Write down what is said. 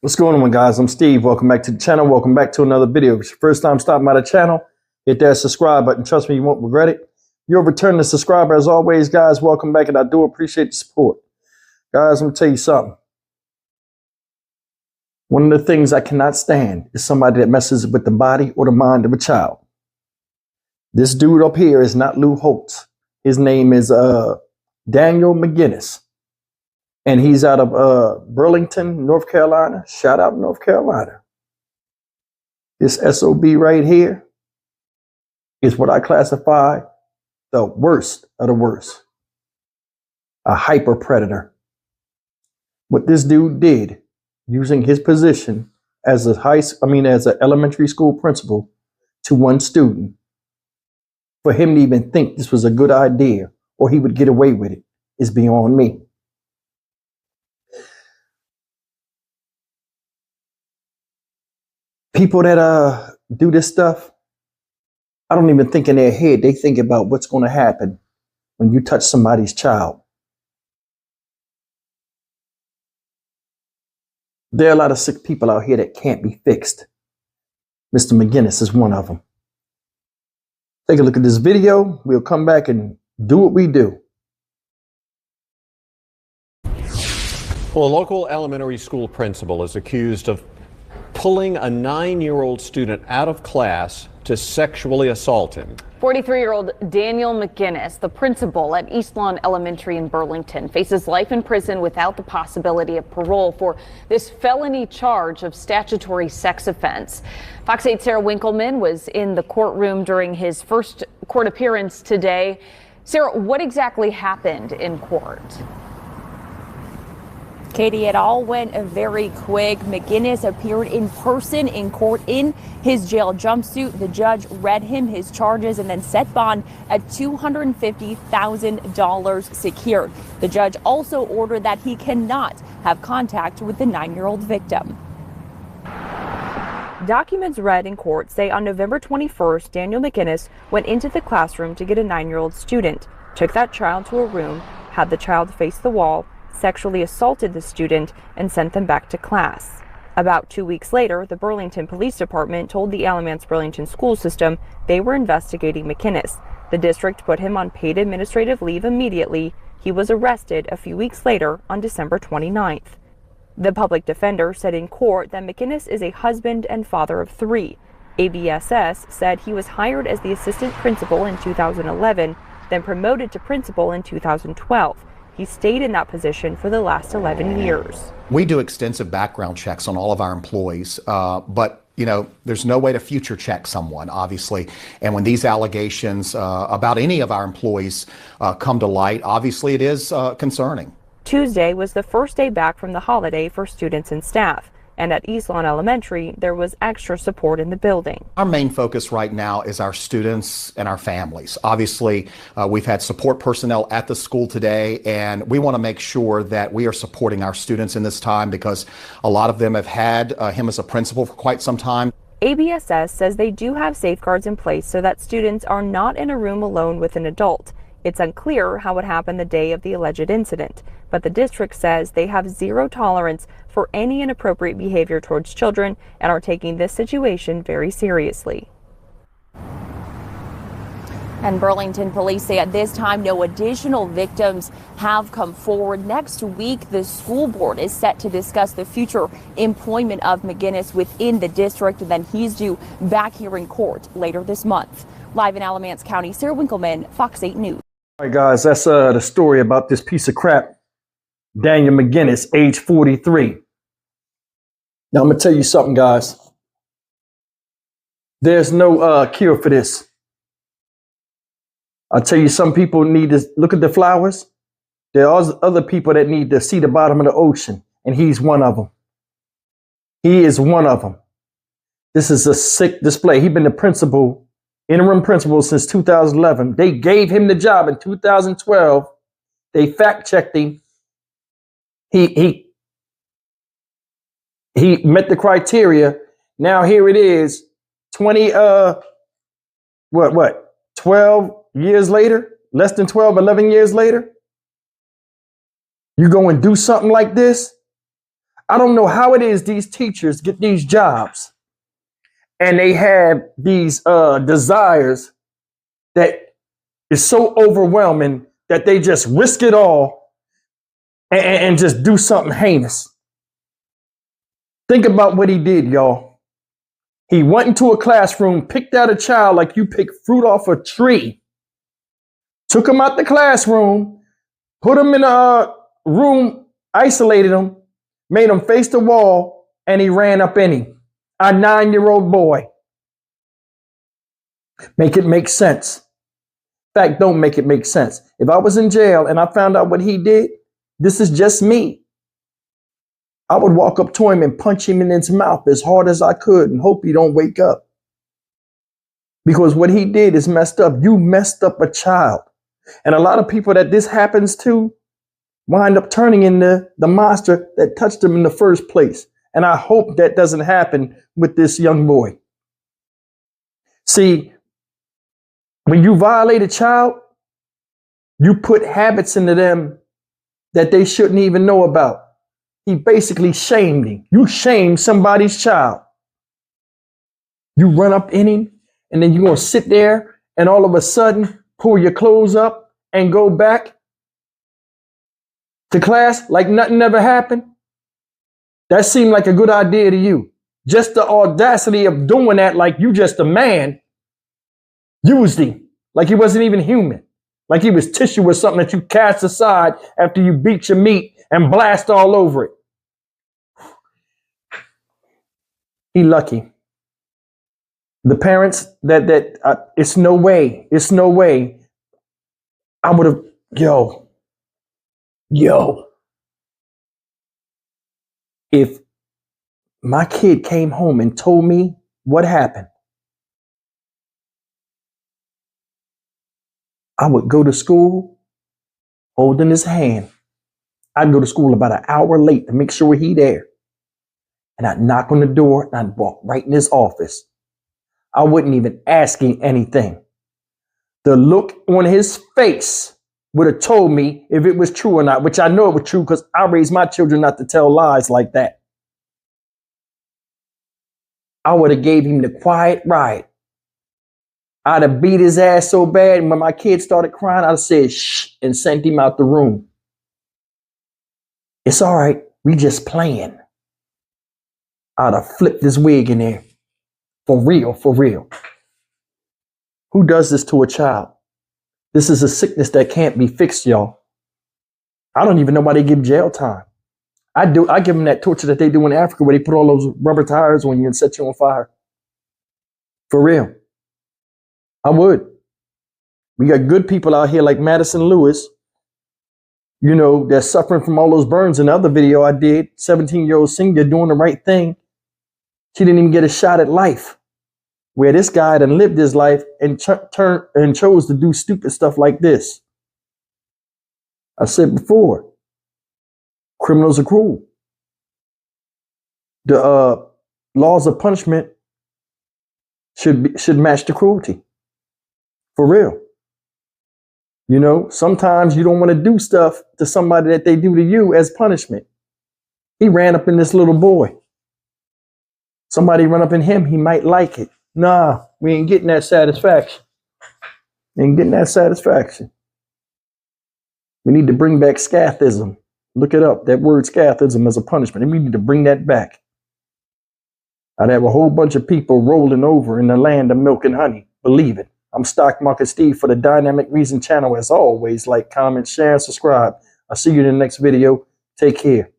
What's going on, guys? I'm Steve. Welcome back to the channel. Welcome back to another video. If it's your first time stopping by the channel, hit that subscribe button. Trust me, you won't regret it. You're a returning subscriber as always, guys. Welcome back, and I do appreciate the support. Guys, I'm gonna tell you something. One of the things I cannot stand is somebody that messes with the body or the mind of a child. This dude up here is not Lou Holtz. His name is Daniel McGinnis. And he's out of Burlington, North Carolina. Shout out North Carolina. This SOB right here is what I classify the worst of the worst. A hyper predator. What this dude did, using his position as an elementary school principal to one student, for him to even think this was a good idea or he would get away with it, is beyond me. People that do this stuff, I don't even think in their head. They think about what's going to happen when you touch somebody's child. There are a lot of sick people out here that can't be fixed. Mr. McGinnis is one of them. Take a look at this video. We'll come back and do what we do. Well, a local elementary school principal is accused of pulling a 9-year-old student out of class to sexually assault him. 43-year-old Daniel McGinnis, the principal at East Lawn Elementary in Burlington, faces life in prison without the possibility of parole for this felony charge of statutory sex offense. Fox 8's Sarah Winkleman was in the courtroom during his first court appearance today. Sarah, what exactly happened in court? Katie, it all went very quick. McGinnis appeared in person in court in his jail jumpsuit. The judge read him his charges and then set bond at $250,000 secured. The judge also ordered that he cannot have contact with the 9-year-old victim. Documents read in court say on November 21st, Daniel McGinnis went into the classroom to get a 9-year-old student, took that child to a room, had the child face the wall, sexually assaulted the student, and sent them back to class. About 2 weeks later, the Burlington Police Department told the Alamance-Burlington school system they were investigating McGinnis. The district put him on paid administrative leave immediately. He was arrested a few weeks later on December 29th. The public defender said in court that McGinnis is a husband and father of 3. ABSS said he was hired as the assistant principal in 2011, then promoted to principal in 2012. He stayed in that position for the last 11 years. We do extensive background checks on all of our employees, but there's no way to future check someone, obviously. And when these allegations about any of our employees come to light, obviously it is concerning. Tuesday was the first day back from the holiday for students and staff. And at East Lawn Elementary, there was extra support in the building. Our main focus right now is our students and our families. Obviously, we've had support personnel at the school today, and we want to make sure that we are supporting our students in this time because a lot of them have had him as a principal for quite some time. ABSS says they do have safeguards in place so that students are not in a room alone with an adult. It's unclear how it happened the day of the alleged incident, but the district says they have zero tolerance for any inappropriate behavior towards children and are taking this situation very seriously. And Burlington police say at this time no additional victims have come forward. Next week, the school board is set to discuss the future employment of McGinnis within the district, and then he's due back here in court later this month. Live in Alamance County, Sarah Winkleman, Fox 8 News. All right, guys, that's the story about this piece of crap, Daniel McGinnis, age 43. Now, I'm going to tell you something, guys. There's no cure for this. I'll tell you, some people need to look at the flowers. There are other people that need to see the bottom of the ocean, and he's one of them. He is one of them. This is a sick display. He's been the principal, interim principal since 2011. They gave him the job in 2012. They fact-checked him. He met the criteria. Now here it is, 12 years later, less than 11 years later. You go and do something like this? I don't know how it is these teachers get these jobs and they have these desires that is so overwhelming that they just risk it all and just do something heinous. Think about what he did, y'all. He went into a classroom, picked out a child like you pick fruit off a tree, took him out the classroom, put him in a room, isolated him, made him face the wall, and he ran up in him. A 9-year-old boy. Make it make sense. In fact, don't make it make sense. If I was in jail and I found out what he did, this is just me. I would walk up to him and punch him in his mouth as hard as I could and hope he don't wake up. Because what he did is messed up. You messed up a child. And a lot of people that this happens to wind up turning into the monster that touched them in the first place. And I hope that doesn't happen with this young boy. See, when you violate a child, you put habits into them that they shouldn't even know about. He basically shamed him. You shamed somebody's child. You run up in him, and then you're going to sit there and all of a sudden pull your clothes up and go back to class like nothing ever happened. That seemed like a good idea to you. Just the audacity of doing that like you just a man used him like he wasn't even human. Like he was tissue or something that you cast aside after you beat your meat and blast all over it. He lucky. The parents it's no way. I would have, yo. If my kid came home and told me what happened, I would go to school holding his hand. I'd go to school about an hour late to make sure he there. And I'd knock on the door and I'd walk right in his office. I wouldn't even ask him anything. The look on his face would have told me if it was true or not, which I know it was true because I raised my children not to tell lies like that. I would have gave him the quiet ride. I'd have beat his ass so bad, and when my kid started crying, I'd have said shh and sent him out the room. It's all right. We just playing. I'd have flipped his wig in there. For real. Who does this to a child? This is a sickness that can't be fixed, y'all. I don't even know why they give jail time. I give them that torture that they do in Africa where they put all those rubber tires on you and set you on fire. For real. I would. We got good people out here like Madison Lewis, they're suffering from all those burns. In the other video I did, 17-year-old senior doing the right thing. She didn't even get a shot at life. Where this guy done lived his life and chose to do stupid stuff like this. I said before, criminals are cruel. The laws of punishment should match the cruelty. For real. Sometimes you don't want to do stuff to somebody that they do to you as punishment. He ran up in this little boy. Somebody run up in him, he might like it. Nah, we ain't getting that satisfaction. We need to bring back scathism. Look it up. That word scathism as a punishment. And we need to bring that back. I'd have a whole bunch of people rolling over in the land of milk and honey. Believe it. I'm Stock Market Steve for the Dynamic Reason channel. As always, like, comment, share, and subscribe. I'll see you in the next video. Take care.